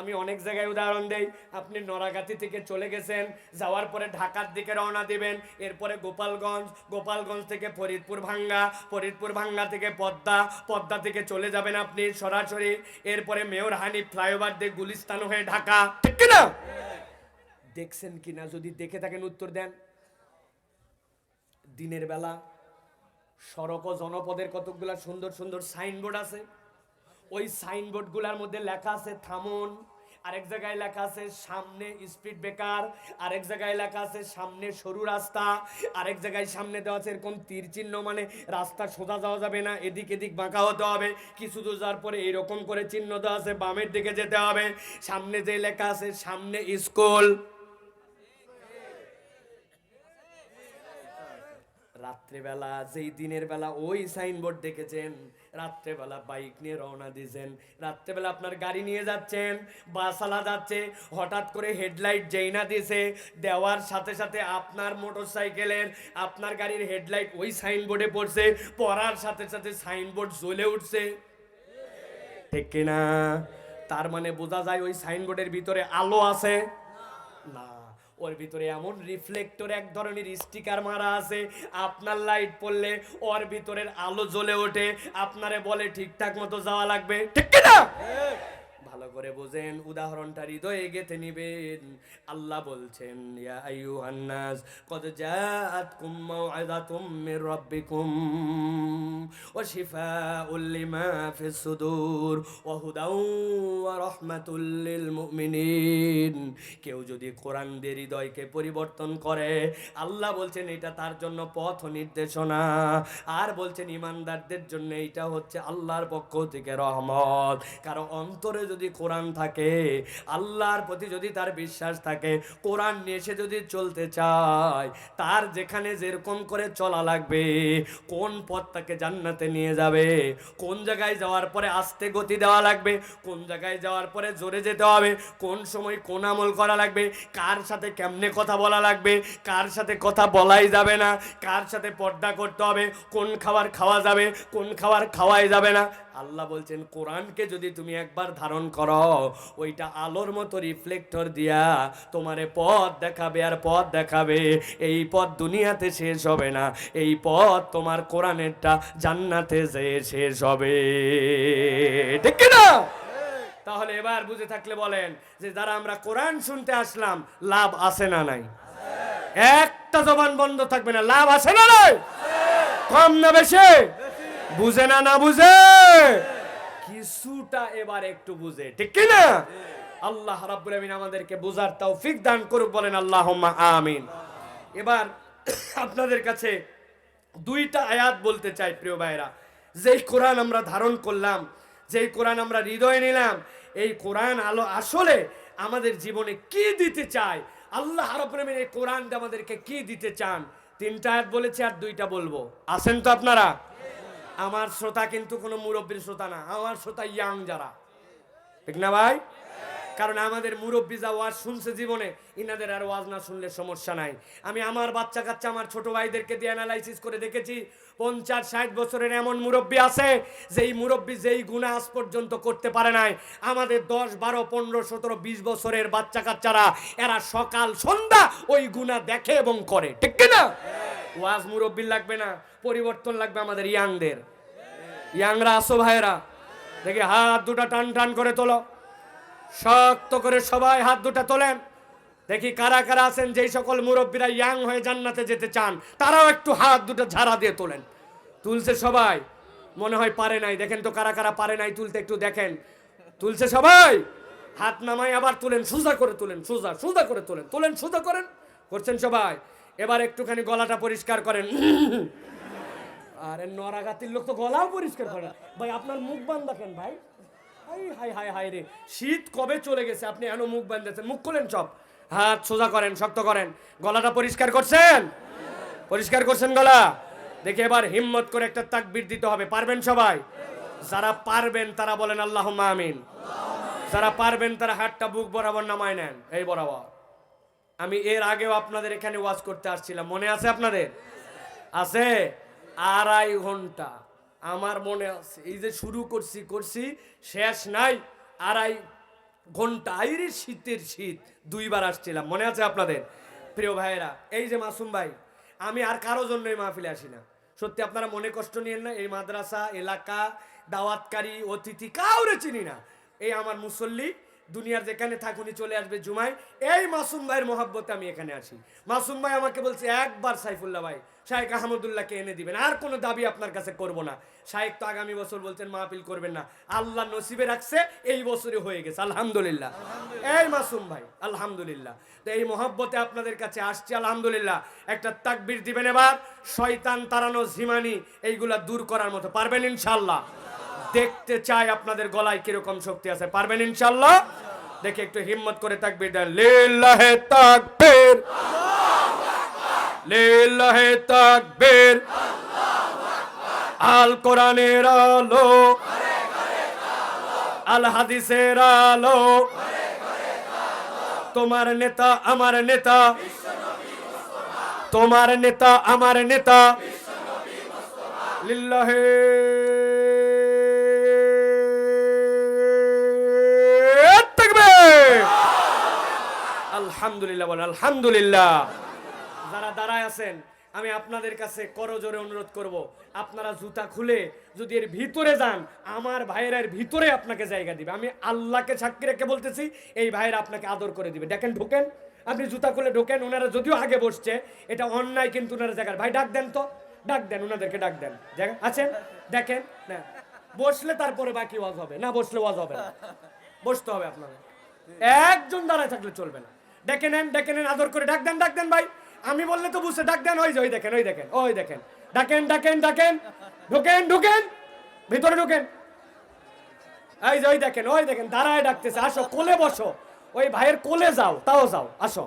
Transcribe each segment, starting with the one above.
আমি অনেক জায়গায় উদাহরণ দেই। আপনি নরাগাতি থেকে চলে গেছেন, যাওয়ার পরে ঢাকার দিকে রওনা দিবেন, এরপরে গোপালগঞ্জ, গোপালগঞ্জ থেকে ফরিদপুর ভাঙ্গা, ফরিদপুর ভাঙ্গা থেকে পদ্মা, পদ্মা থেকে চলে যাবেন আপনি সরাসরি, এরপরে মেয়র হানিফ ফ্লাইওভার দিয়ে গুলিস্তান হয়ে ঢাকা, ঠিক কিনা? দেখছেন কিনা? যদি দেখে থাকেন উত্তর দেন। দিনের বেলা সড়ক ও জনপদের কতগুলা সুন্দর সুন্দর সাইনবোর্ড আছে। ওই সাইনবোর্ডগুলোর মধ্যে লেখা আছে থামুন, আরেক জায়গায় লেখা আছে সামনে স্পিড ব্রেকার, আরেক জায়গায় লেখা আছে সামনে সরু রাস্তা, আরেক জায়গায় সামনে দেওয়া আছে এরকম তীর চিহ্ন, মানে রাস্তা সোজা যাওয়া যাবে না, এদিক এদিক বাঁকা হতে হবে। কিছু দূর যাওয়ার পরে এইরকম করে চিহ্ন দেওয়া আছে বামের দিকে যেতে হবে। সামনে যে লেখা আছে সামনে স্কুল। রাত্রেবেলা, যেই দিনের বেলা ওই সাইনবোর্ড দেখেছেন, রাত্রেবেলা বাইক নিয়ে রওনা দিয়েছেন, রাত্রেবেলা আপনার গাড়ি নিয়ে যাচ্ছেন, বাসালা যাচ্ছে, হঠাৎ করে হেডলাইট যেই না দিয়েছে, দেওয়ার সাথে সাথে আপনার মোটরসাইকেলের, আপনার গাড়ির হেডলাইট ওই সাইনবোর্ডে পড়ছে, পড়ার সাথে সাথে সাইনবোর্ড জ্বলে উঠছে, ঠিক কিনা? তার মানে বোঝা যায় ওই সাইনবোর্ডের ভিতরে আলো আছে না, ওর ভিতরে এমন রিফ্লেক্টর এক ধরনের স্টিকার মারা আছে, আপনার লাইট পড়লে ওর ভিতরের আলো জ্বলে ওঠে, আপনারে বলে ঠিকঠাক মতো যাওয়া লাগবে, ঠিক কিনা? ভালো করে বোঝেন, উদাহরণটা হৃদয়ে গেঁথে নিবেন। আল্লাহ বলছেন ইয়া আইয়ুহান নাস কদ জাআতকুম মাউইযাতুম মির রাব্বিকুম ওয়া শিফাউল লিমা ফিস সুদূর ওয়া হুদাউ ওয়া রাহমাতুল লিল মুমিনিন। কেউ যদি কোরআন দিয়ে হৃদয়কে পরিবর্তন করে, আল্লাহ বলছেন এটা তার জন্য পথ নির্দেশনা, আর বলছেন ইমানদারদের জন্য এটা হচ্ছে আল্লাহর পক্ষ থেকে রহমত। কারণ অন্তরে যদি কোরআন থাকে, আল্লাহর প্রতি যদি তার বিশ্বাস থাকে, কোরআন নিয়ে সে যদি চলতে চায়, তার যেখানে যেরকম করে চলা লাগবে, কোন পথ তাকে জান্নাতে নিয়ে যাবে, কোন জায়গায় যাওয়ার পরে আস্তে গতি দেওয়া লাগবে, কোন জায়গায় যাওয়ার পরে জোরে যেতে হবে, কোন সময় কোন আমল করা লাগবে, কার সাথে কেমনে কথা বলা লাগবে, কার সাথে কথা বলাই যাবে না, কার সাথে পর্দা করতে হবে, কোন খাবার খাওয়া যাবে, কোন খাবার খাওয়াই যাবে না। আল্লাহ বলছেন কোরআনকে যদি তুমি একবার ধারণ করো, ওইটা আলোর মতো রিফ্লেক্টর দিয়া তোমারে পথ দেখাবে, আর পথ দেখাবে। এই পথ দুনিয়াতে শেষ হবে না, এই পথ তোমার কোরআনেরটা জান্নাতে যেয়ে শেষ হবে, ঠিক না? তাহলে এবার বুঝে থাকলে বলেন যে যারা আমরা কোরআন শুনতে আসলাম, লাভ আছে না নাই? একটা জবান বন্ধ থাকবে না, লাভ আছে না নাই? কম না বেশি? বুঝে না, না বুঝে কিছুটা এবার একটু বুঝে, ঠিক কি না? আল্লাহ রাব্বুল আমিন আমাদেরকে বুঝার তৌফিক দান করুক, বলেন আল্লাহুম্মা আমিন। এবার আপনাদের কাছে দুইটা আয়াত বলতে চাই প্রিয় ভাইরা। যেই কোরআন আমরা ধারণ করলাম, যেই কোরআন আমরা হৃদয়ে নিলাম, এই কোরআন আলো আসলে আমাদের জীবনে কি দিতে চায়, আল্লাহ রাব্বুল আমিন এই কোরআন দিয়ে আমাদেরকে কি দিতে চান, তিনটা আয়াত বলেছি আর দুইটা বলবো। আছেন তো আপনারা? আমার শ্রোতা কিন্তু কোনো মুরব্বীর শ্রোতা না, আমার শ্রোতা ইয়াং যারা, ঠিক না ভাই? কারণ আমাদের মুরব্বী যা ওয়াজ শুনছে জীবনে, ইনাদের আর ওয়াজ না শুনলে সমস্যা নাই। আমি আমার বাচ্চা কাচ্চা, আমার ছোট ভাইদেরকে দিয়ে অ্যানালাইসিস করে দেখেছি, 50-60 বছরের এমন মুরব্বী আছে, যেই মুরব্বী যেই গুনাহ আজ পর্যন্ত করতে পারে নাই, আমাদের 10, 12, 15, 17, 20 বছরের বাচ্চা কাচ্চারা, এরা সকাল সন্ধ্যা ওই গুনাহ দেখে এবং করে, ঠিক কিনা? ওয়াজ মুরব্বী লাগবে না, পরিবর্তন লাগবে আমাদের ইয়াংদের। ইয়াংরা আসো ভাইরা, দেখি হাত দুটা টান টান করে তোলো, শক্ত করে সবাই হাত দুটা তোলেন। দেখি কারা কারা আছেন যেই সকল মুরব্বীরা ইয়াং হয়ে জান্নাতে যেতে চান, তারাও একটু হাত দুটো ঝাড়া দিয়ে তোলেন। তুলছে সবাই? মনে হয় পারে নাই, দেখেন তো কারা কারা পারে নাই তুলতে, একটু দেখেন। তুলছে সবাই? হাত নামাই আবার তুলেন, সোজা করে তুলেন, সোজা সোজা করে তোলেন, তোলেন, সোজা করেন, করছেন সবাই? এবার একটুখানি গলাটা পরিষ্কার করেন। আরে নরাগাতির লোক তো গলাও পরিষ্কার করে ভাই, আপনার মুখ বান্ধ দেখেন ভাই। হাই হাই হাই হাই রে, শীত কবে চলে গেছে, আপনি এখনো মুখ বাঁধতেছেন। মুখ খুলেন সব, হাত সোজা করেন, শক্ত করেন। গলাটা পরিষ্কার করছেন? পরিষ্কার করছেন গলা? দেখে এবার হিম্মত করে একটা তাকবীর দিতে হবে। পারবেন সবাই? যারা পারবেন তারা বলেন আল্লাহুম্মা আমিন। যারা পারবেন তারা হাতটা বুক বরাবর নামায় নেন, এই বরাবর। আমি এর আগেও আপনাদের এখানে ওয়াজ করতে আসছিলাম, মনে আছে আপনাদের? আছে? 2.5 ঘন্টা আমার মনে আছে, এই যে শুরু করছি শেষ নাই, ঘন্টায় শীতের শীত 2বার আসছিলাম, মনে আছে আপনাদের? প্রিয় ভাইয়েরা, এই যে মাসুম ভাই, আমি আর কারো জন্য এই মাহফিলে আসি না। সত্যি আপনারা মনে কষ্ট নিয়েন না। এই মাদ্রাসা এলাকা, দাওয়াতকারী, অতিথি কাউরে চিনি না। এই আমার মুসল্লি, দুনিয়ার যেখানে থাকুনি চলে আসবে জুমায়, এই মাসুম ভাইয়ের মহাব্বতে আমি এখানে আসি। মাসুম ভাই আমাকে বলছে একবার সাইফুল্লাহ ভাই শায়েখ আহমদুল্লাহকে এনে দিবেন, আর কোনো দাবি আপনার কাছে করব না। শায়েখ তো আগামী বছর বলছেন মাহফিল করবেন না, আল্লাহ নসিবে রাখছে এই বছরে হয়ে গেছে, আলহামদুলিল্লাহ। এই মাসুম ভাই আলহামদুলিল্লাহ। তো এই মহাব্বতে আপনাদের কাছে আসছি, আলহামদুলিল্লাহ। একটা তাকবীর দিবেন এবার, শয়তান তাড়ানো, ঝিমানি এইগুলা দূর করার মতো পারবেন ইনশাআল্লাহ? দেখতে চাই আপনাদের গলায় কিরকম শক্তি আছে, পারবেন ইনশাআল্লাহ? দেখে একটু হিম্মত করে তাকবীর দেন, লিল্লাহে তাকবীর, লিল্লাহে তাকবীর। আল কোরআনের আলো, আল হাদিসের আলো, তোমার নেতা আমার নেতা, তোমার নেতা আমার নেতা, লিল্লাহে তাকবীর। আলহামদুলিল্লাহ বলেন আলহামদুলিল্লাহ। যারা দাঁড়ায় আছেন, আমি আপনাদের কাছে করজোরে অনুরোধ করব, আপনারা জুতা খুলে যদি এর ভিতরে যান, আমার ভাইয়ের ভিতরে আপনাকে জায়গা দিবে। আমি আল্লাহকে সাক্ষী রেখে বলতেছি, এই ভাইয়ের আপনাকে আদর করে দিবে। দেখেন ঢোকেন, আপনি জুতা খুলে ঢোকেন। ওনারা যদিও আগে বসছে, এটা অন্যায়, কিন্তু ওনারা জায়গার ভাই ডাক দেন তো, ডাক দেন, ওনাদেরকে ডাক দেন। জায়গা আছেন, দেখেন না বসলে তারপরে বাকি ওয়াজ হবে, না বসলে ওয়াজ হবে না, বসতে হবে আপনাদের। একজন দাঁড়ায় থাকলে চলবে না। ডেকে নেন, ডেকে নেন, আদর করে ডাক দেন, ডাক দেন ভাই। আমি বললে তো বুঝতে, ডাক দেন। ওই যে ওই দেখেন, ওই দেখেন, ওই দেখেন, ডাকেন ডাকেন ডাকেন, ঢুকেন ঢুকেন, ভিতরে ঢুকেন। এই যে ওই দেখেন, ওই দেখেন, দাঁড়ায় ডাকতেছে, আসো কোলে বসো, ওই ভাইয়ের কোলে যাও, তাও যাও, আসো।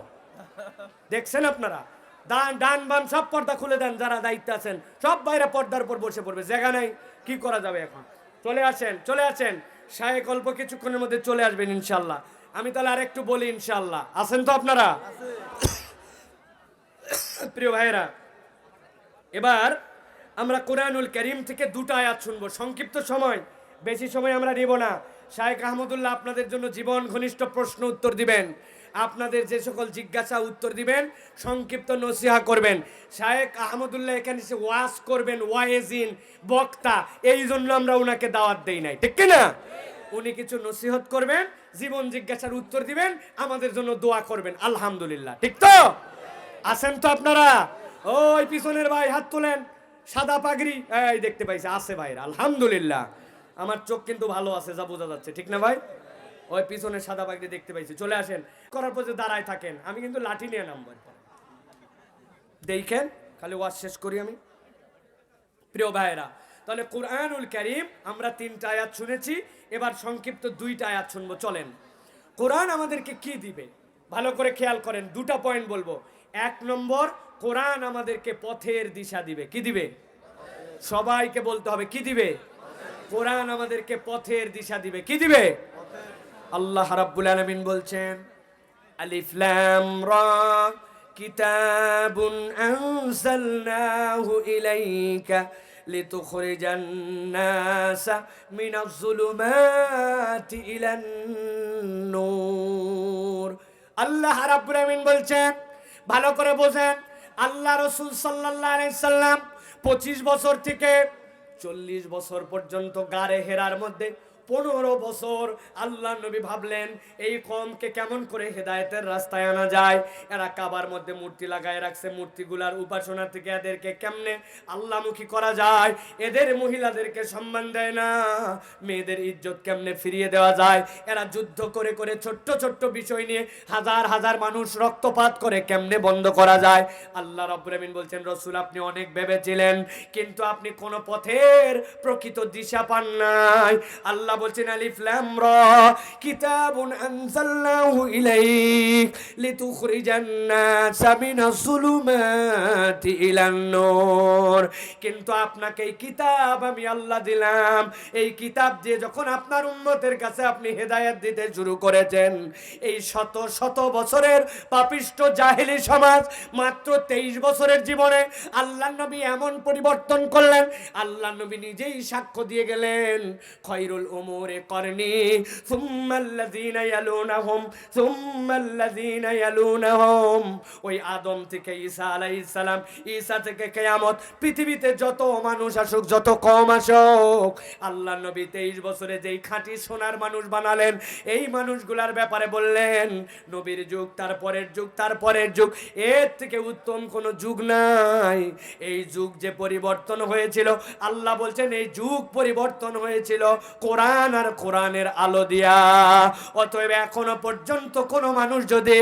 দেখছেন আপনারা, ডান বাম সব পর্দা খুলে দেন, যারা দায়িত্ব আছেন সব বাইরে পর্দার উপর বসে পড়বে, জায়গা নাই, কি করা যাবে এখন? চলে আসেন, চলে আসেন, শায়েখ অল্প কিছুক্ষণের মধ্যে চলে আসবেন ইনশাল্লাহ। আমি তাহলে আরেকটু বলি ইনশাল্লাহ, আছেন তো আপনারা? প্রিয় ভাইয়েরা, এবার আমরা কোরআনুল কারীম থেকে 2টা আয়াত শুনবো, সংক্ষিপ্ত সময়, বেশি সময় আমরা নিব না। শায়েখ আহমদুল্লাহ আপনাদের জন্য জীবন ঘনিষ্ঠ প্রশ্ন উত্তর দিবেন, আপনাদের যে সকল জিজ্ঞাসা উত্তর দিবেন, সংক্ষিপ্ত নসিহা করবেন। শায়েখ আহমদুল্লাহ এখানে এসে ওয়াজ করবেন, ওয়াইজিন, বক্তা, এই জন্য আমরা ওনাকে দাওয়াত দেই নাই, ঠিক কিনা? উনি কিছু নসিহত করবেন, জীবন জিজ্ঞাসার উত্তর দিবেন, আমাদের জন্য দোয়া করবেন, আলহামদুলিল্লাহ। ঠিক তো? আছেন তো আপনারা? ওই পিছনের ভাই হাত তোলেন, সাদা পাগড়ি, এই দেখতে পাইছে, আছে ভাইরা, আলহামদুলিল্লাহ। আমার চোখ কিন্তু ভালো আছে, যা বোঝা যাচ্ছে, ঠিক না ভাই? ওই পিছনের সাদা পাগড়ি দেখতে পাইছি, চলে আসেন। করার পর যে দাঁড়ায় থাকেন, আমি কিন্তু লাঠি নিয়ে নামবো। দেখেন, খালি ওয়াজ শেষ করি আমি। প্রিয় ভাইরা, তাহলে কোরআনুল কারীম আমরা 3টা আয়াত শুনেছি, এবার সংক্ষিপ্ত 2টা আয়াত শুনবো। চলেন, কোরআন আমাদেরকে কি দিবে ভালো করে খেয়াল করেন। 2টা পয়েন্ট বলবো। 1 নম্বর, কোরআন আমাদেরকে পথের দিশা দিবে। কি দিবে? সবাইকে বলতে হবে, কি দিবে? কোরআন আমাদেরকে পথের দিশা দিবে। কি দিবে? আল্লাহ রাব্বুল আলামিন বলছেন, আলিফ লাম রা কিতাবুন আনজালনাহু ইলাইকা লিতুখরিজান নাসা মিনাজ যুলুমাতি ইলান নূর। আল্লাহ রাব্বুল আলামিন বলছেন, ভালো করে বোঝেন, আল্লাহ রাসূল সাল্লাল্লাহু আলাইহি সাল্লাম 25 বছর থেকে 40 বছর পর্যন্ত গারে হেরার মধ্যে 15 বছর আল্লাহ নবী ভাবলেন এই কওমকে কেমন করে হেদায়েতের রাস্তায় আনা যায়। এরা কাবার মধ্যে মূর্তি লাগায় রাখছে, মূর্তিগুলার উপাসনা থেকে এদেরকে কেমনে আল্লাহমুখী করা যায়, এদের মহিলাদেরকে সম্মান দেয় না, মেয়েদের ইজ্জত কেমনে ফিরিয়ে দেওয়া যায়। এরা যুদ্ধ করে করে ছোট্ট ছোট্ট বিষয় নিয়ে হাজার হাজার মানুষ রক্তপাত করে কেমনে বন্ধ করা যায়। আল্লাহ রাব্বুল আমিন বলছেন, রাসূল আপনি অনেক ভেবেছিলেন, কিন্তু আপনি কোন পথের প্রকৃত দিশা পান নাই। আল্লাহ বলছেন, আলিফ লাম রা কিতাবুন আনজালনাহু ইলাইক লিতুখরিজান নাসা মিনাজ যুলুমাতি ইলান নূর। কিন্তু আপনাকে এই কিতাব আমি আল্লাহ দিলাম, এই কিতাব দিয়ে যখন আপনার উম্মতের কাছে আপনি হেদায়েত দিতে শুরু করেছেন, এই শত শত বছরের পাপিষ্ঠ জাহেলি সমাজ মাত্র 23 বছরের জীবনে আল্লাহ নবী এমন পরিবর্তন করলেন, আল্লাহ নবী নিজেই সাক্ষ্য দিয়ে গেলেন, খয়রুল উমুরি করনি সুম্মাল্লাযীনা ইয়ালুনাহুম সুম্মাল্লাযীনা ইয়ালুনাহুম। ওই আদম থেকে ঈসা আলাইহিস সালাম, ঈসা থেকে কিয়ামত, পৃথিবীতে যত মানুষ আসুক, যত কম আসুক, আল্লাহ নবী 23 বছরে যেই খাঁটি সোনার মানুষ বানালেন, এই মানুষগুলার ব্যাপারে বললেন নবীর যুগ, তারপরের যুগ, তারপরের যুগ, এর থেকে উত্তম কোন যুগ নাই। এই যুগ যে পরিবর্তন হয়েছিল, আল্লাহ বলছেন এই যুগ পরিবর্তন হয়েছিল কোরআন আর কোরআনের আলো দিয়া। অতএব এখনো পর্যন্ত কোন মানুষ যদি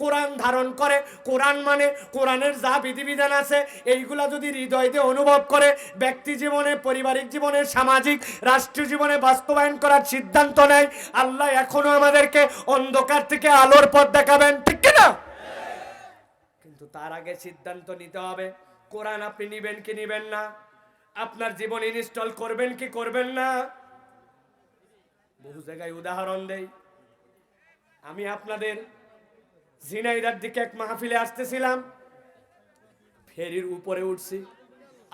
কোরআন ধারণ করে, কোরআন মানে কোরআনের যা বিধিবিধান আছে এইগুলা যদি হৃদয় দিয়ে অনুভব করে, ব্যক্তি জীবনে, পারিবারিক জীবনে, সামাজিক, রাষ্ট্রীয় জীবনে বাস্তবায়ন করার সিদ্ধান্ত নেয়, আল্লাহ এখনো আমাদেরকে অন্ধকার থেকে আলোর পথ দেখাবেন, ঠিক কিনা? কিন্তু তার আগে সিদ্ধান্ত নিতে হবে কোরআন আপনি নিবেন কি নিবেন না, আপনার জীবনে ইনস্টল করবেন কি করবেন না। বহু জায়গায় উদাহরণ দেই। আমি আপনাদের ঝিনাইদার দিকে এক মাহফিলে আসতেছিলাম, ফেরির উপরে উঠছি,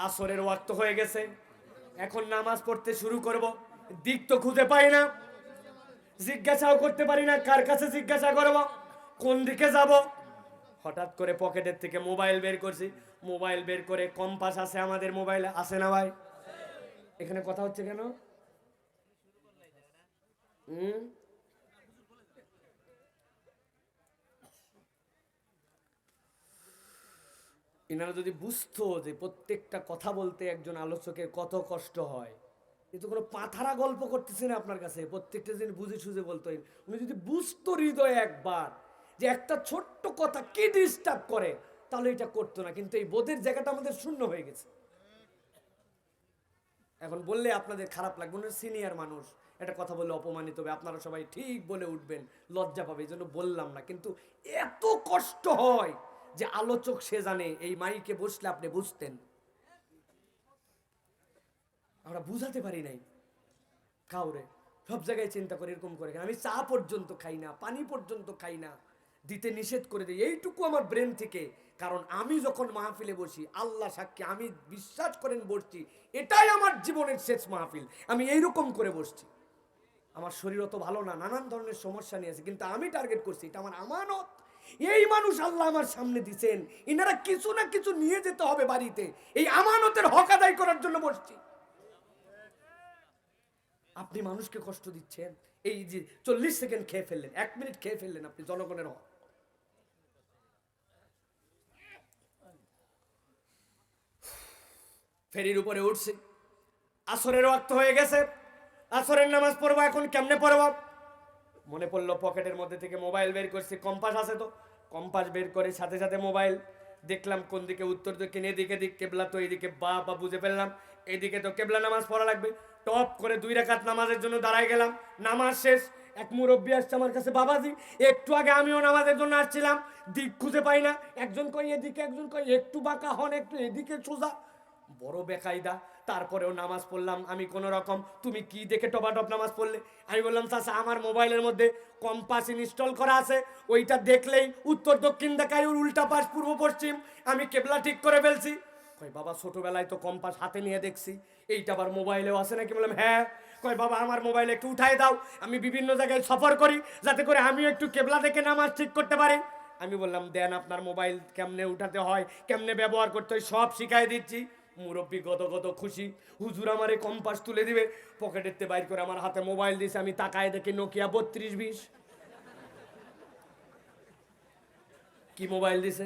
আসরের ওয়াক্ত হয়ে গেছে, এখন নামাজ পড়তে শুরু করব, দিক তো খুঁজে পাই না, জিজ্ঞাসাও করতে পারি না, কার কাছে জিজ্ঞাসা করব, কোন দিকে যাব। হঠাৎ করে পকেটের থেকে মোবাইল বের করছি, মোবাইল বের করে, কম্পাস আছে আমাদের মোবাইলে, আছে না ভাই? এখানে কথা হচ্ছে কেন? এনারা যদি বুঝতো যে প্রত্যেকটা কথা বলতে একজন আলোচকের কত কষ্ট হয়, কিন্তু কোনো পাথারা গল্প করতেছে না আপনার কাছে, প্রত্যেকটা দিন বুঝে সুঝে বলতো। উনি যদি বুঝতো হৃদয়ে একবার যে একটা ছোট্ট কথা কি ডিস্টার্ব করে, তাহলে এটা করতো না। কিন্তু এই বোধের জায়গাটা আমাদের শূন্য হয়ে গেছে। এখন বললে আপনাদের খারাপ লাগবে, উনি সিনিয়র মানুষ, একটা কথা বললে অপমানিত হবে, আপনারা সবাই ঠিক বলে উঠবেন, লজ্জা পাবে, এই জন্য বললাম না। কিন্তু এত কষ্ট হয় যে আলোচক সে জানে, এই মাইকে বসলে আপনি বুঝতেন, আমরা বুঝাতে পারি নাই কাউরে। সব জায়গায় চিন্তা করে এরকম করে, আমি চা পর্যন্ত খাই না, পানি পর্যন্ত খাই না, দিতে নিষেধ করে দিই, এইটুকু আমার ব্রেন থেকে। কারণ আমি যখন মাহফিলে বসি, আল্লাহ সাক্ষী, আমি বিশ্বাস করেন বসছি, এটাই আমার জীবনের শেষ মাহফিল, আমি এইরকম করে বসছি। আমার শরীর অত ভালো না, নানান ধরনের সমস্যা নিয়ে আছে, কিন্তু আমি টার্গেট করছি, এটা আমার আমানত। এই মানুষ আল্লাহ আমার সামনে দিচ্ছেন, এনারা কিছু না কিছু নিয়ে যেতে হবে বাড়িতে, এই আমানতের হক আদায় করার জন্য বসছি। আপনি মানুষকে কষ্ট দিচ্ছেন, এই যে 40 সেকেন্ড খেয়ে ফেললেন, 1 মিনিট খেয়ে ফেললেন, আপনি জনগণের হক। ফেরির উপরে উঠছে, আসরের ওয়াক্ত হয়ে গেছে, আসরের নামাজ পড়বো, এখন কেমনে পড়বো? মনে পড়লো পকেটের মধ্যে থেকে মোবাইল বের করছি, কম্পাস আছে তো, কম্পাস বের করে সাথে সাথে মোবাইল দেখলাম কোন দিকে উত্তর দক্ষিণ, এদিকে দিক কেবলা, তো এইদিকে বা বুঝে ফেললাম, এইদিকে তো কেবলা নামাজ পড়া লাগবে। টপ করে 2 রাকাত নামাজের জন্য দাঁড়ায় গেলাম, নামাজ শেষ। এক মুরব্বী আসছে আমার কাছে, বাবাজি একটু আগে আমিও নামাজের জন্য আসছিলাম, দিক খুঁজে পাই না, একজন কই এদিকে, একজন কই একটু বাঁকা হন, একটু এদিকে সোজা, বড় বেকায়দা। তারপরেও নামাজ পড়লাম আমি কোন রকম। তুমি কি দেখে টপাটপ নামাজ পড়লে? আমি বললাম চাচা আমার মোবাইলের মধ্যে কম্পাস ইনস্টল করা আছে, ওইটা দেখলেই উত্তর দক্ষিণ দেখায়, ওর উল্টা পাশ পূর্ব পশ্চিম, আমি কেবলা ঠিক করে ফেলছি। কয় বাবা ছোটবেলায় তো কম্পাস হাতে নিয়ে দেখছি, এইটা আবার মোবাইলেও আছে নাকি? বললাম হ্যাঁ। কয় বাবা আমার মোবাইল একটু উঠাই দাও, আমি বিভিন্ন জায়গায় সফর করি, যাতে করে আমিও একটু কেবলা দেখে নামাজ ঠিক করতে পারি। আমি বললাম দেন আপনার মোবাইল কেমনে উঠাতে হয়, কেমনে ব্যবহার করতে হয়, সব শিখাই দিচ্ছি। মুরব্বী কত খুশি, হুজুর আমারে কম্পাস তুলে দিবে, পকেটেতে বাইর করে আমার হাতে মোবাইল দিয়েছে। আমি তাকায় দেখি নোকিয়া 3220। কি মোবাইল দিছে?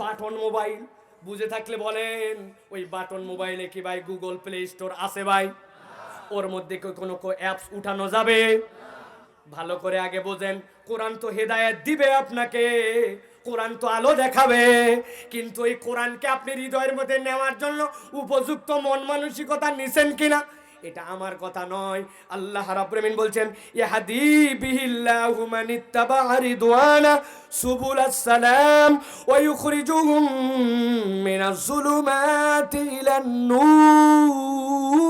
Button mobile. বুঝে থাকলে বলেন, ওই বাটন মোবাইলে কি ভাই গুগল প্লে স্টোর আছে ভাই? ওর মধ্যে কোনো অ্যাপস উঠানো যাবে? ভালো করে আগে বোঝেন, কোরআন তো হেদায়েত দিবে আপনাকে, কোরআন তো আলো দেখাবে, কিন্তু এই কোরআনকে আপনি হৃদয়ের মধ্যে নেওয়ার জন্য উপযুক্ত মন মানসিকতা নিছেন কিনা, এটা আমার কথা নয়। আল্লাহ রাব্বুল আমিন বলছেন, ইয়াহদি বিহিল্লাহু মানিত্তাবা রিদওয়ানা সুবুলাস সালাম ওয়া ইউখরিজুহুম মিনাজ যুলুমাতি ইলান নূর।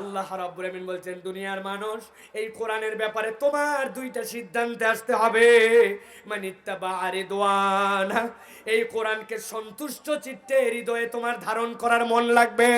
আল্লাহ রাব্বুল আমিন বলছেন, দুনিয়ার মানুষ, এই কোরআনের ব্যাপারে তোমার দুইটা সিদ্ধান্তে আসতে হবে। মানিত্তাবা রিদওয়ান, এই কোরআনকে সন্তুষ্ট চিত্তে হৃদয়ে তোমার ধারণ করার মন লাগবে।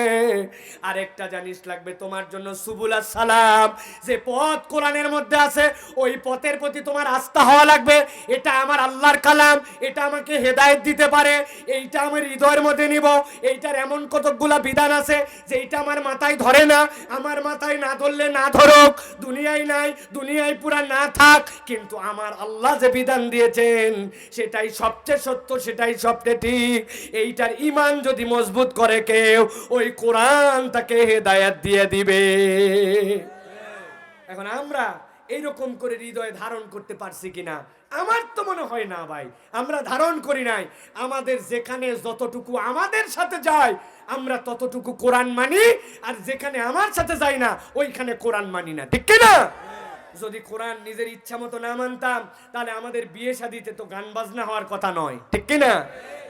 আরেকটা জানিস লাগবে, তোমার জন্য সুবুলাস সালাম, যে পথ কোরআনের মধ্যে আছে, ওই পথের প্রতি তোমার আস্থা হওয়া লাগবে। এটা আমার আল্লাহর কালাম, এটা আমাকে হেদায়েত দিতে পারে, এইটা আমার হৃদয়ের মধ্যে নিব। এইটার এমন কতকগুলা বিধান আছে যে এইটা আমার মাথায় ধরে না, আমার মাথায় না ধরলে না ধরুক, দুনিয়ায় নাই, দুনিয়ায় পুরা না থাক, কিন্তু আমার আল্লাহ যে বিধান দিয়েছেন সেটাই সবচেয়ে সত্য, সেটাই সবচেয়ে ঠিক। এইটার ঈমান যদি মজবুত করে কেউ, ওই কোরআন তাকে হেদায়েত দিয়ে দিবে। এখন আমরা এইরকম করে হৃদয়ে ধারণ করতে পারছি কিনা? আমার তো মনে হয় না ভাই, আমরা ধারণ করি নাই। আমাদের যেখানে যতটুকু আমাদের সাথে যায় আমরা ততটুকু কোরআন মানি, আর যেখানে আমার সাথে যায় না ওইখানে কোরআন মানি না, ঠিক কিনা? যদি কোরআন নিজের ইচ্ছা মতো না মানতাম, তাহলে আমাদের বিয়ে শাদিতে তো গান বাজনা হওয়ার কথা নয়, ঠিক কিনা?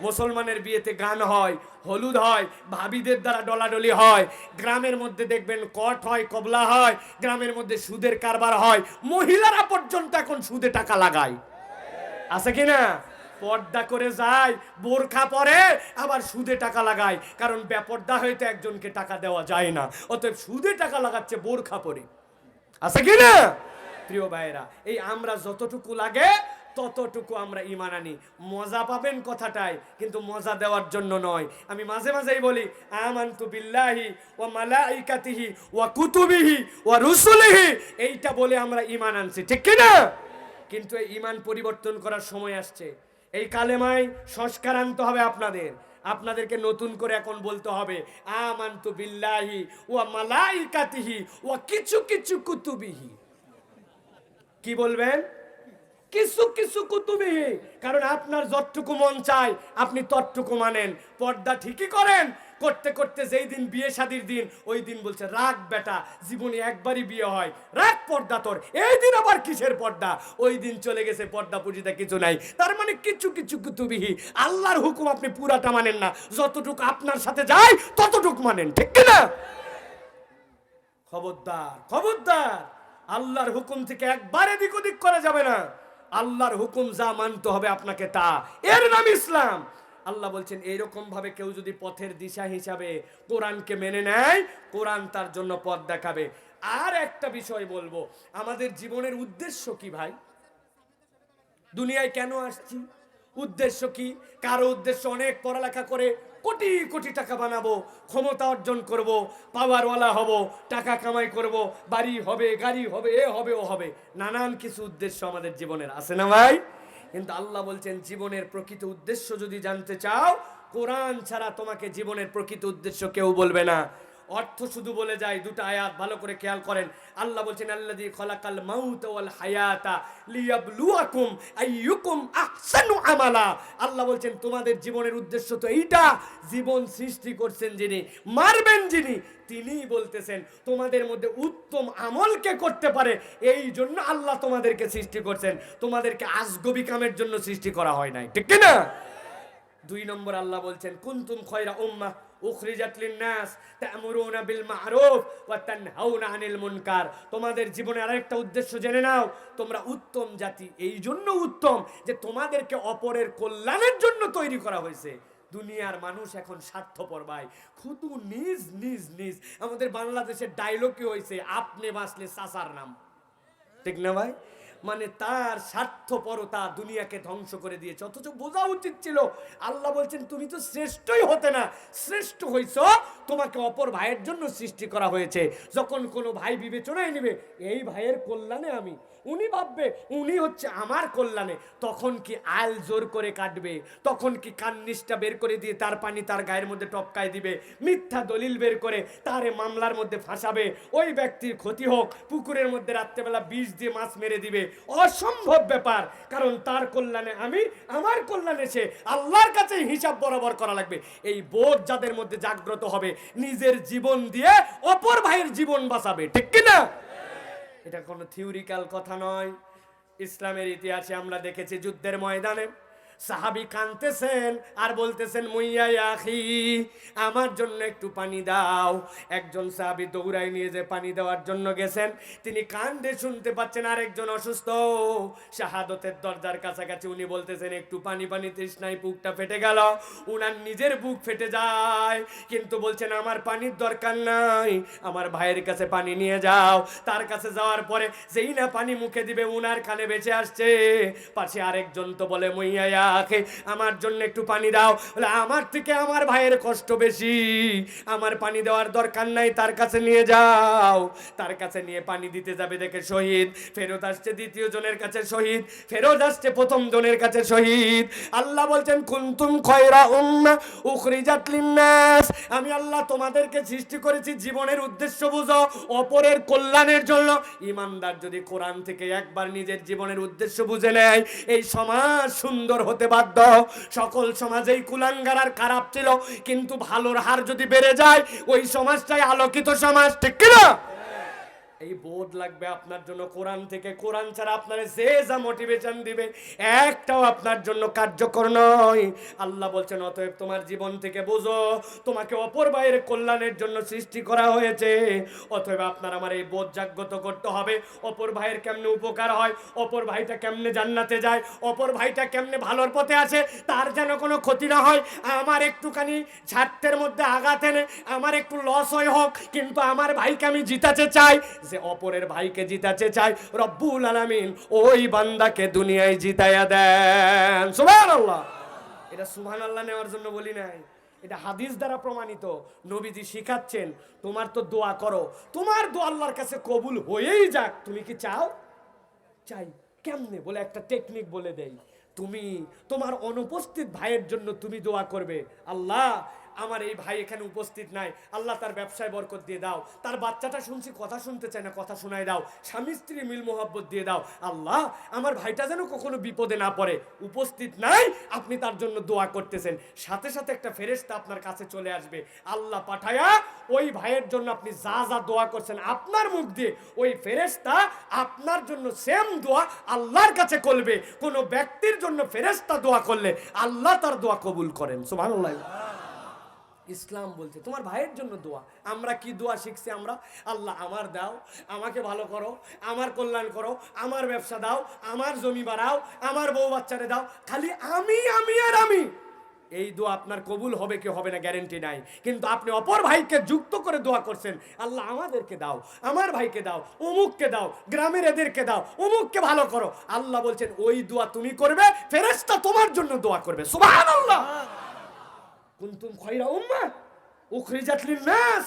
মুসলমানের বিয়েতে গান হয়, হলুদ হয়, ভাবিদের দ্বারা ডলাডলি হয়, গ্রামের মধ্যে দেখবেন কট হয়, কবলা হয়, গ্রামের মধ্যে সুদের কারবার হয়, মহিলারা পর্যন্ত এখন সুদে টাকা লাগায়, আছে কিনা? পর্দা করে যায়, বোরখা পরে, আবার সুদে টাকা লাগায়, কারণ বেপর্দা হইতে একজনকে টাকা দেওয়া যায় না, অতএব সুদে টাকা লাগাচ্ছে বোরখা পরে, আছে কিনা? প্রিয় ভাইরা, এই আমরা যতটুকু লাগে ততটুকু আমরা ঈমান আনি। মজা পাবেন কথাটাই, কিন্তু মজা দেওয়ার জন্য নয়। আমি মাঝে মাঝেই বলি, আমানতু বিল্লাহি ওয়া মালাইকাতিহি ওয়া কুতুবিহি ওয়া রুসুলিহি, এইটা বলে আমরা ঈমান আনছি, ঠিক কি না? কিন্তু এই ঈমান পরিবর্তন করার সময় আসছে। এই কালেমায় সংস্কার আনতে হবে আপনাদেরকে নতুন করে এখন বলতে হবে, আমানতু বিল্লাহি ওয়া মালাইকাতিহি ওয়া কিছু কিছু কুতুবিহি। কি বলবেন? কিছু কিছু কুতুবিহি, কারণ আপনার যতটুকু মন চায় আপনি ততটুকু মানেন। পর্দা ঠিকই করেন, করতে করতে যেই দিন বিয়ে শাদির দিন, ওই দিন বলছে রাগ বেটা, জীবনে একবারই বিয়ে হয়, রাগ পর্দা তোর, এই দিন আবার কিসের পর্দা? ওই দিন চলে গেছে, পর্দা পুজিতে কিছু নাই। তার মানে কিছু কিছু কুতুবিহি, আল্লাহর হুকুম আপনি পুরাটা মানেন না, যতটুকু আপনার সাথে যায় ততটুকু মানেন, ঠিক কিনা? খবরদার খবরদার, আল্লাহর হুকুম থেকে একবার এদিক ওদিক করা যাবে না। আল্লাহর হুকুম যা মানতে হবে আপনাকে, তা, এর নাম ইসলাম। আল্লাহ বলছেন, এইরকম ভাবে কেউ যদি পথের দিশা হিসাবে কোরআনকে মেনে নেয়, কোরআন তার জন্য পথ দেখাবে। আর একটা বিষয় বলবো, আমাদের জীবনের উদ্দেশ্য কি ভাই? দুনিয়ায় কেন আসছি? উদ্দেশ্য কি? কারো উদ্দেশ্য অনেক পড়ালেখা করে কোটি কোটি টাকা বানাবো, ক্ষমতা অর্জন করব, পাওয়ারওয়ালা হব, টাকা কামাই করব, বাড়ি হবে, গাড়ি হবে, এ হবে, ও হবে, নানান কিছু উদ্দেশ্য আমাদের জীবনের আছে না ভাই? কিন্তু আল্লাহ বলছেন, জীবনের প্রকৃত উদ্দেশ্য যদি জানতে চাও, কোরআন ছাড়া তোমাকে জীবনের প্রকৃত উদ্দেশ্য কেউ বলবে না। অর্থ শুধু বলে যায়, দুটো আয়াত ভালো করে খেয়াল করেন। আল্লাহ বলছেন, আল্লাযী খালাকাল মাউতা ওয়াল হায়াতা লিয়াবলুয়াকুম আইয়ুকুম আহসানু আমালা। আল্লাহ বলছেন, তোমাদের জীবনের উদ্দেশ্য তো এইটা, জীবন সৃষ্টি করছেন যিনি, মারবেন যিনি, তিনিই বলতেছেন তোমাদের মধ্যে উত্তম আমল কে করতে পারে, এই জন্য আল্লাহ তোমাদেরকে সৃষ্টি করছেন, তোমাদেরকে আজগবি কামের জন্য সৃষ্টি করা হয় নাই, ঠিক কি না? 2 নম্বর আল্লাহ বলছেন, কুনতুম খায়রা উম্মাহ উখরিজাত লিন-নাস তা'মুরুনা বিল মা'রুফ ওয়া তানহাউনা আনিল মুনকার। তোমাদের জীবনে আরেকটা উদ্দেশ্য জেনে নাও, তোমরা উত্তম জাতি এই জন্য উত্তম যে তোমাদেরকে অপরের কল্যাণের জন্য তৈরি করা হয়েছে। দুনিয়ার মানুষ এখন স্বার্থপর ভাই, শুধু নিজ নিজ নিজ। আমাদের বাংলাদেশের ডায়লগই হয়েছে, আপনি বাঁচলে চাচার নাম, ঠিক না ভাই? মানে তার স্বার্থপরতা দুনিয়াকে ধ্বংস করে দিয়েছে। অথচ বোঝা উচিত ছিল, আল্লাহ বলছেন তুমি তো শ্রেষ্ঠই হতে না, শ্রেষ্ঠ হইছো, তোমাকে অপর ভাইয়ের জন্য সৃষ্টি করা হয়েছে। যখন কোনো ভাই বিবেচনায় নেবে এই ভাইয়ের কল্যাণে আমি, উনি ভাববে উনি হচ্ছে আমার কল্যাণে, তখন কি আল জোর করে কাটবে, তখন কি কান্নিসটা বের করে দিয়ে তার পানি তার গায়ের মধ্যে টপকায় দিবে, মিথ্যা দলিল বের করে তারে মামলার মধ্যে ফাঁসাবে, ওই ব্যক্তির ক্ষতি হোক, পুকুরের মধ্যে রাত্রেবেলা বিষ দিয়ে মাছ মেরে দিবে, অসম্ভব ব্যাপার। কারণ তার কল্যাণে আমি, আমার কল্যাণে সে, আল্লাহর কাছে হিসাব বরাবর করা লাগবে। এই বোধ যাদের মধ্যে জাগ্রত হবে, নিজের জীবন দিয়ে অপর ভাইয়ের জীবন বাঁচাবে, ঠিক কিনা? এটা কোনো থিওরিক্যাল কথা নয়। ইসলামের ইতিহাসে আমরা দেখেছি, যুদ্ধের ময়দানে সাহাবী কাঁদতেছেন আর বলতেছেন মুইয়া আখি, আমার জন্য একটু পানি দাও। একজন সাহাবী দৌড়াই নিয়ে যে পানি দেওয়ার জন্য গেছেন, তিনি কান্দে শুনতে পাচ্ছেন আরেকজন অসুস্থ শাহাদতের দরজার কাছাকাছি। উনি বলতেছেন একটু পানি পানি তৃষ্ণায় বুকটা ফেটে গেল। উনার নিজের বুক ফেটে যায়, কিন্তু বলছেন আমার পানির দরকার নাই, আমার ভাইয়ের কাছে পানি নিয়ে যাও। তার কাছে যাওয়ার পরে যেই না পানি মুখে দিবে, উনার কানে বেঁচে আসছে। পাশে আরেকজন তো বলে মুইয়া আখি, আমার জন্য একটু পানি দাও। বলে আমার থেকে আমার ভাইয়ের কষ্ট বেশি, আমার পানি দেওয়ার দরকার নাই, তার কাছে নিয়ে যাও। তার কাছে নিয়ে পানি দিতে যাবে, দেখে শহীদ। ফেরত আসছে দ্বিতীয় জনের কাছে শহীদ, ফেরত আসছে প্রথম জনের কাছে শহীদ। আল্লাহ বলছেন কুনতুম খয়রা উম্মাহ উখরিজাত লিন-নাস, আমি আল্লাহ তোমাদেরকে সৃষ্টি করেছি জীবনের উদ্দেশ্য বুঝো, অপরের কল্যাণের জন্য। ইমানদার যদি কোরআন থেকে একবার নিজের জীবনের উদ্দেশ্য বুঝে নেয়, এই সমাজ সুন্দর হতে বাধ্য। সকল সমাজেই কুলাঙ্গার আর খারাপ ছিল, কিন্তু ভালোর হার যদি বেড়ে যায়, ওই সমাজটাই আলোকিত সমাজ, ঠিক কিনা? এই বোধ লাগবে আপনার জন্য কোরআন থেকে। কোরআন ছাড়া আপনার যে যা মোটিভেশন দিবে, একটাও আপনার জন্য কার্যকর নয়। আল্লাহ বলছেন অতএব তোমার জীবন থেকে বুঝো, তোমাকে অপর ভাইয়ের কল্যাণের জন্য সৃষ্টি করা হয়েছে। অতএব আপনার আমার এই বোধ জাগ্রত করতে হবে, অপর ভাইয়ের কেমনে উপকার হয়, অপর ভাইটা কেমনে জান্নাতে যায়, অপর ভাইটা কেমনে ভালোর পথে আছে, তার যেন কোনো ক্ষতি না হয়। আমার একটুখানি স্বার্থের মধ্যে আঘাত এনে আমার একটু লস হয় হোক, কিন্তু আমার ভাইকে আমি জিতাতে চাই। যে অপরের ভাইকে জিতাতে চায়, রব্বুল আলামিন ওই বান্দাকে দুনিয়ায় জিতায়া দেন। সুবহানাল্লাহ। এটা সুবহানাল্লাহ নেওয়ার জন্য বলি নাই, এটা হাদিস দ্বারা প্রমাণিত। নবীজি শিখাচ্ছেন তোমার তো দোয়া করো, তোমার দোয়া আল্লাহর কাছে কবুল হয়েই যাক। তুমি কি চাও? চাই। কেমনে? বলে একটা টেকনিক বলে দেই। তুমি তোমার অনুপস্থিত ভাইয়ের জন্য তুমি দোয়া করবে, আল্লাহ আমার এই ভাই এখানে উপস্থিত নাই, আল্লাহ তার ব্যবসায় বরকত দিয়ে দাও, তার বাচ্চাটা শুনছি কথা শুনতে চায় না, কথা শোনায় দাও, স্বামী স্ত্রী মিল মোহাব্বত দিয়ে দাও, আল্লাহ আমার ভাইটা যেন কখনো বিপদে না পড়ে। উপস্থিত নাই, আপনি তার জন্য দোয়া করতেছেন, সাথে সাথে একটা ফেরেশতা আপনার কাছে চলে আসবে, আল্লাহ পাঠায়া ওই ভাইয়ের জন্য আপনি যা যা দোয়া করছেন আপনার মুখ দিয়ে, ওই ফেরেশতা আপনার জন্য সেম দোয়া আল্লাহর কাছে করবে। কোনো ব্যক্তির জন্য ফেরেশতা দোয়া করলে আল্লাহ তার দোয়া কবুল করেন। সুবহানাল্লাহ। ইসলাম বলছে তোমার ভাইয়ের জন্য দোয়া। আমরা কি দোয়া শিখছি? আমরা আল্লাহ আমার দাও, আমাকে ভালো করো, আমার কল্যাণ করো, আমার ব্যবসা দাও, আমার জমি বাড়াও, আমার বউ বাচ্চারে দাও, খালি আমি আমি আর আমি। এই দোয়া আপনার কবুল হবে কি হবে না গ্যারেন্টি নাই, কিন্তু আপনি অপর ভাইকে যুক্ত করে দোয়া করছেন, আল্লাহ আমাদেরকে দাও, আমার ভাইকে দাও, অমুককে দাও, গ্রামের এদেরকে দাও, অমুককে ভালো করো। আল্লাহ বলছেন ওই দোয়া তুমি করবে, ফেরেশতা তোমার জন্য দোয়া করবে। সুবহানাল্লাহ। কুনতুম খয়রা উম্মাহ উখরিজাত লিন-নাস,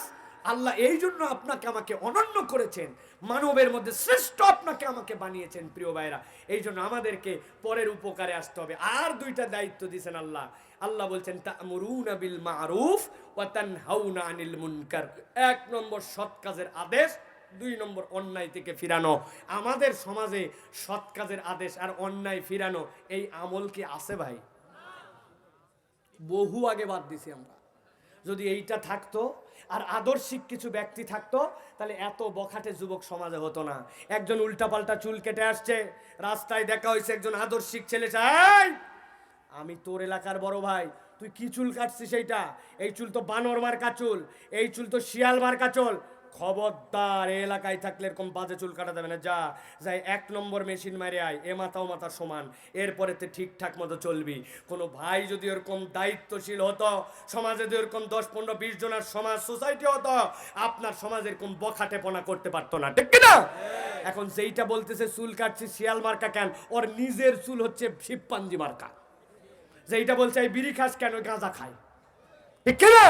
আল্লাহ এই জন্য আপনাকে আমাকে অনন্য করেছেন, মানবের মধ্যে শ্রেষ্ঠ আপনাকে আমাকে বানিয়েছেন। প্রিয় ভাইরা, এই জন্য আমাদেরকে পরের উপকারে আসতে হবে। আর দুইটা দায়িত্ব দিয়েছেন আল্লাহ। আল্লাহ বলছেন তা'মুরুনা বিল মা'রুফ ওয়া তানহাউনা আনিল মুনকার। এক নম্বর সৎ কাজের আদেশ, দুই নম্বর অন্যায় থেকে ফিরানো। আমাদের সমাজে সৎ কাজের আদেশ আর অন্যায় ফিরানো এই আমল কি আছে ভাই? বহু আগে বাদ দিছি আমরা। যদি এইটা থাকতো আর আদর্শিক কিছু ব্যক্তি থাকতো, তাহলে এত বখাটে যুবক সমাজে হতো না। একজন উল্টাপাল্টা চুল কেটে আসছে, রাস্তায় দেখা হয়েছে একজন আদর্শিক ছেলে, চাই আমি তোর এলাকার বড় ভাই, তুই কি চুল কাটছিস? এইটা এই চুল তো বানর মার্কা চুল, এই চুল তো শিয়াল মার্কা চুল। খবরদার, এই এলাকায় থাকলে এরকম বাজে চুল কাটা যাবে না। যা যাই 1 নম্বর মেশিন মারে আয়, এ মাথাও মাথা সমান, এরপরে তুই ঠিকঠাক মতো চলবি। কোনো ভাই যদি এরকম দায়িত্বশীল হতো, সমাজে যদি এরকম 10, 15, 20 জনের সমাজ সোসাইটি হতো, আপনার সমাজে এরকম বখাটেপনা করতে পারতো না, ঠিক কিনা? এখন যেইটা বলতেছে চুল কাটছি শিয়াল মার্কা, কেন? ওর নিজের চুল হচ্ছে শিবপাঞ্জি মার্কা। যেইটা বলছে এই বিড়ি খাস, কেন? গাঁজা খায়, ঠিক কিনা?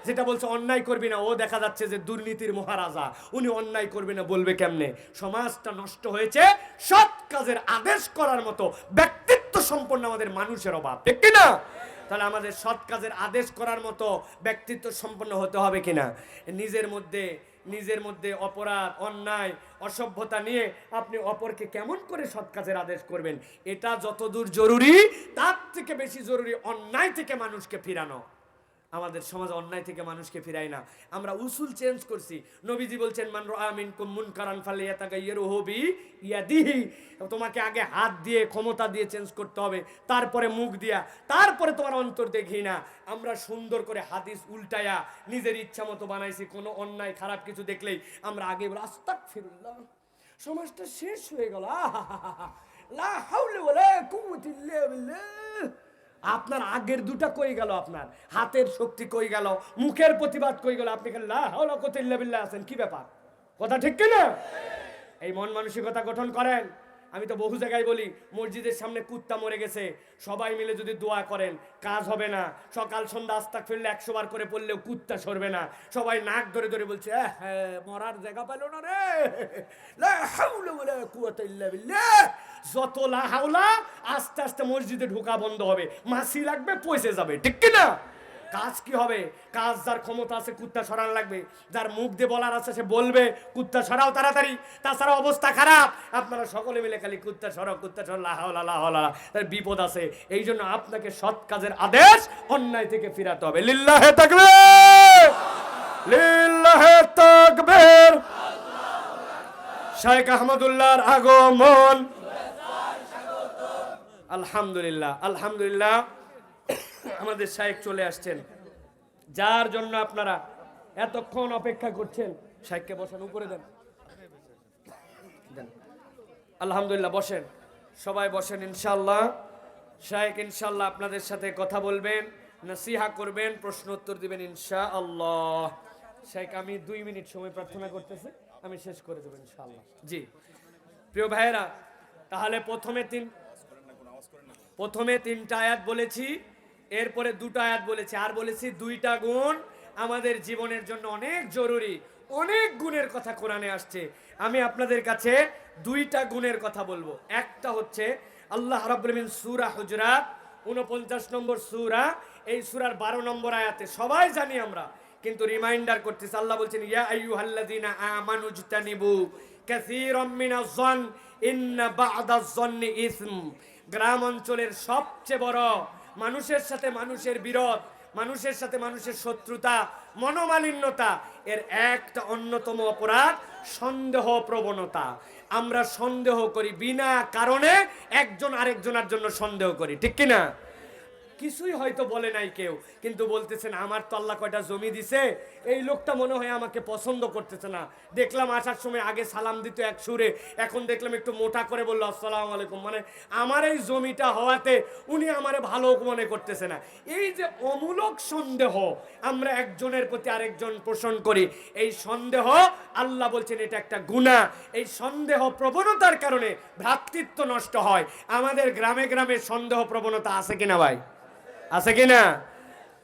যেটা বলছে অন্যায় করবি না, ও দেখা যাচ্ছে যে দুর্নীতির মহারাজা, উনি অন্যায় করবে না বলবে কেমনে? সমাজটা নষ্ট হয়েছে সৎ কাজের আদেশ করার মতো ব্যক্তিত্ব সম্পন্ন আমাদের মানুষের অভাব, ঠিক কিনা? তাহলে আমাদের সৎ কাজের আদেশ করার মতো ব্যক্তিত্ব সম্পন্ন হতে হবে কিনা? নিজের মধ্যে অপরাধ, অন্যায়, অসভ্যতা নিয়ে আপনি অপরকে কেমন করে সৎ কাজের আদেশ করবেন, এটা যতদূর জরুরি, তার থেকে বেশি জরুরি অন্যায় থেকে মানুষকে ফিরানো। আমাদের সমাজ অন্যায় থেকে মানুষকে ফিরায় না, আমরা উসুল চেঞ্জ করছি। নবীজি বলছেন মান রাআ মিনকুম মুনকারান ফালিয়াতাগাইয়িরহু বিয়াদিহি, তোমাকে আগে হাত দিয়ে ক্ষমতা দিয়ে চেঞ্জ করতে হবে, তারপরে মুখ দিয়া, তারপরে তোমার অন্তর দেখি না। আমরা সুন্দর করে হাদিস উল্টায়া নিজের ইচ্ছা মতো বানাইছি। কোনো অন্যায় খারাপ কিছু দেখলেই আমরা আগে বলি আস্তাগফিরুল্লাহ, সমাজটা শেষ হয়ে গেল, লা হাওলা ওয়ালা কুওয়াতা ইল্লা বিল্লাহ। আপনার আগের দুটা কই গেল, আপনার হাতের শক্তি কই গেল, মুখের প্রতিবাদ কই গেল, আপনি খালি লা হাওলা কুওয়াতা ইল্লা বিল্লাহ আছেন, কি ব্যাপার? কথা ঠিক কি না? এই মন মানসিকতা গঠন করেন। আমি তো বহু জায়গায় বলি, মসজিদের সামনে কুত্তা মরে গেছে, সবাই মিলে যদি দোয়া করেন কাজ হবে না। সকাল সন্ধ্যা আস্তাগফিরুল্লাহ 100 বার করে পড়লেও কুত্তা সরবে না। সবাই নাক ধরে ধরে বলছে মরার জায়গা পেল না রে, লা হাওলা ওয়ালা কুওয়াতা ইল্লা বিল্লাহ। যত লা হাওলা, আস্তে আস্তে মসজিদে ঢোকা বন্ধ হবে, মাছি লাগবে, পয়সে যাবে, ঠিক কি না? কাজ কি হবে? কাজ যার ক্ষমতা আছে কুত্তা সরান লাগবে, যার মুখ দিয়ে বলার আছে সে বলবে কুত্তা সরাও তাড়াতাড়ি, তাছাড়া অবস্থা খারাপ। আপনারা সকলে মিলে খালি কুত্তা সরাও, কুত্তা সরাও, লা হাওলা লা হাওলা, তার বিপদ আছে। এই জন্য আপনাকে সৎ কাজের আদেশ, অন্যায় থেকে ফিরাতে হবে। লিল্লাহে তাকবীর, লিল্লাহে তাকবীর। শেখ আহমদুল্লাহর আগমন, আলহামদুলিল্লাহ আলহামদুলিল্লাহ। আমাদের শায়েখ চলে আসছেন, যার জন্য আপনারা এতক্ষণ অপেক্ষা করছেন। শায়েখকে বসান, উপরে দেন। আলহামদুলিল্লাহ, বসেন, সবাই বসেন। ইনশাআল্লাহ শায়েখ ইনশাআল্লাহ আপনাদের সাথে কথা বলবেন, নসিহা করবেন, প্রশ্ন উত্তর দিবেন ইনশাআল্লাহ। শায়েখ আমি 2 মিনিট সময় প্রার্থনা করতেছি, আমি শেষ করে দেব ইনশাআল্লাহ। জি প্রিয় ভাইয়েরা, তাহলে প্রথমে 3টা আয়াত বলেছি, এরপরে 2টা আয়াত বলেছি, আর বলেছি 2টা গুণ আমাদের জীবনের জন্য অনেক জরুরি। অনেক গুণের কথা কোরআনে আসছে, আমি আপনাদের কাছে 2টা গুণের কথা বলবো। একটা হচ্ছে আল্লাহ রাব্বুল আলামিন সূরা হুজরাত 49 নম্বর সূরা, এই সূরার 12 নম্বর আয়াতে, সবাই জানি আমরা, কিন্তু রিমাইন্ডার করতেছি। আল্লাহ বলছেন ইয়া আইয়ুহাল্লাযীনা আমানুজতানিবু কাসীরাম মিনাজ যন ইন্না বা'দাজ যন্নি ইসম। গ্রাম অঞ্চলের সবচেয়ে বড়, মানুষের সাথে মানুষের বিরোধ, মানুষের সাথে মানুষের শত্রুতা, মনোমালিন্যতা, এর একটা অন্যতম অপরাধ সন্দেহ প্রবণতা। আমরা সন্দেহ করি, বিনা কারণে একজন আরেকজনের জন্য সন্দেহ করি, ঠিক কি না? কিছুই হয়তো বলে নাই কেউ, কিন্তু বলতেছেন আমার তো আল্লাহ কয়টা জমি দিছে, এই লোকটা মনে হয় আমাকে পছন্দ করতেছে না। দেখলাম আসার সময় আগে সালাম দিত এক সুরে, এখন দেখলাম একটু মোটা করে বললো আসসালামু আলাইকুম, মানে আমার এই জমিটা হওয়াতে উনি আমারে ভালো মনে করতেছে না। এই যে অমূলক সন্দেহ আমরা একজনের প্রতি আরেকজন পোষণ করি, এই সন্দেহ আল্লাহ বলছেন এটা একটা গুনাহ। এই সন্দেহ প্রবণতার কারণে ভ্রাতৃত্ব নষ্ট হয়। আমাদের গ্রামে গ্রামে সন্দেহ প্রবণতা আছে কিনা ভাই? আছে কিনা?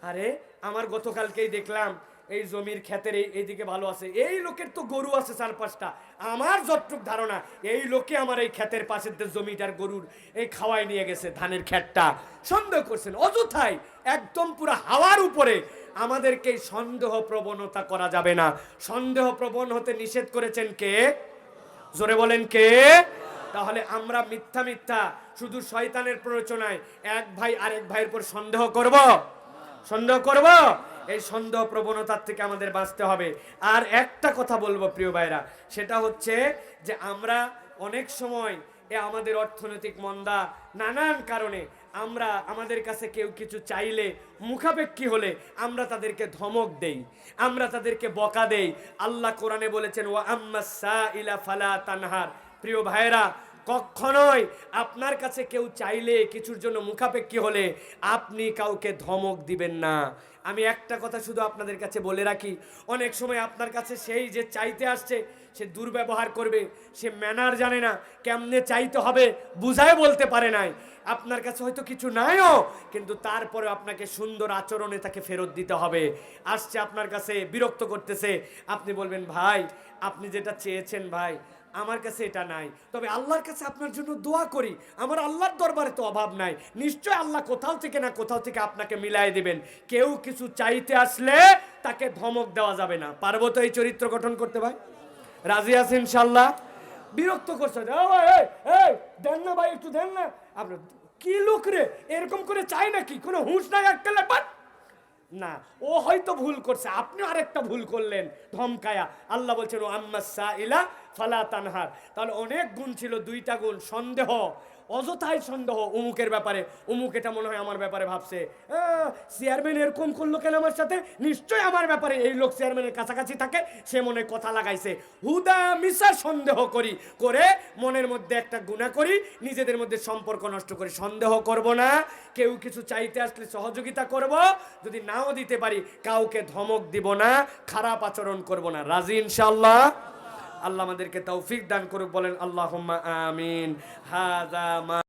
আরে আমার গতকালকেই দেখলাম এই জমির ক্ষেতের এইদিকে ভালো আছে, এই লোকের তো গরু আছে 4-5টা। আমার যতটুক ধারণা এই লোকে আমার এই ক্ষেতের পাশের জমিটার গরুর এই খাওয়াই নিয়ে গেছে, ধানের ক্ষেতটা। সন্দেহ করছেন অযথাই, একদম পুরো হাওয়ার উপরে। আমাদেরকে সন্দেহ প্রবণতা করা যাবে না। সন্দেহ প্রবণ হতে নিষেধ করেছেন কে? জোরে বলেন কে? তাহলে আমরা মিথ্যা মিথ্যা শুধু শয়তানের প্ররোচনায় এক ভাই আরেক ভাইয়ের উপর সন্দেহ করব? সন্দেহ করব? এই সন্দেহ প্রবণতার থেকে আমাদের বাঁচতে হবে। আর একটা কথা বলবো প্রিয় ভাইরা, সেটা হচ্ছে যে আমরা অনেক সময় আমাদের অর্থনৈতিক মন্দা, নানান কারণে আমরা আমাদের কাছে কেউ কিছু চাইলে, মুখাপেক্ষী হলে আমরা তাদেরকে ধমক দেই, আমরা তাদেরকে বকা দেই। আল্লাহ কোরআনে বলেছেন ওয়া আম্মাস সাইলা ফালা তানহার। প্রিয় ভাইরা, কখনোই আপনার কাছে কেউ চাইলে, কিছুর জন্য মুখাপেক্ষী হলে আপনি কাউকে ধমক দিবেন না। আমি একটা কথা শুধু আপনাদের কাছে বলে রাখি, অনেক সময় আপনার কাছে সেই যে চাইতে আসছে সে দুর্ব্যবহার করবে, সে ম্যানার জানে না, কেমনে চাইতে হবে বুঝায় বলতে পারে নাই। আপনার কাছে হয়তো কিছু নাইও, কিন্তু তারপরে আপনাকে সুন্দর আচরণে তাকে ফেরত দিতে হবে। আসছে আপনার কাছে, বিরক্ত করতেছে, আপনি বলবেন ভাই আপনি যেটা চেয়েছেন ভাই আমার কাছে এটা নাই, তবে আল্লাহর কাছে আপনার জন্য দোয়া করি, আমার আল্লাহর দরবারে তো অভাব নাই, নিশ্চয় আল্লাহ কোথাও থেকে না কোথাও থেকে আপনাকে মিলাই দিবেন। কেউ কিছু চাইতে আসলে তাকে ধমক দেওয়া যাবে না। পারবো তো এই চরিত্র গঠন করতে ভাই? রাজি আছেন ইনশাআল্লাহ? বিরক্ত করছে, দেন না ভাই, একটু দেন না। আপনার কি লোক রে, এরকম করে চাই নাকি? কোনো হুঁশ নাই, একটা না, ও হয়তো ভুল করছে, আপনি আরেকটা ভুল করলেন ধমকায়া। আল্লাহ বলছেন ও আম্মাসা ইলা ফালা তানহার। তাহলে অনেক গুণ ছিল, দুইটা গুণ, সন্দেহ, অযথাই সন্দেহ উমুকের ব্যাপারে, উমুক এটা মনে হয় আমার ব্যাপারে ভাবছে, চেয়ারম্যান এরকম করলো কেন আমার সাথে, নিশ্চয় আমার ব্যাপারে, এই লোক চেয়ারম্যানের কাছাকাছি থাকে, সে মনে কথা লাগাইছে। হুদা মিশা সন্দেহ করি, করে মনের মধ্যে একটা গুনাহ করি, নিজেদের মধ্যে সম্পর্ক নষ্ট করি। সন্দেহ করব না, কেউ কিছু চাইতে আসলে সহযোগিতা করব, যদি নাও দিতে পারি কাউকে ধমক দিব না, খারাপ আচরণ করব না। রাজি ইনশাআল্লাহ? আল্লাহ আমাদেরকে তৌফিক দান করুক, বলেন আল্লাহুম্মা আমিন। হাযা মা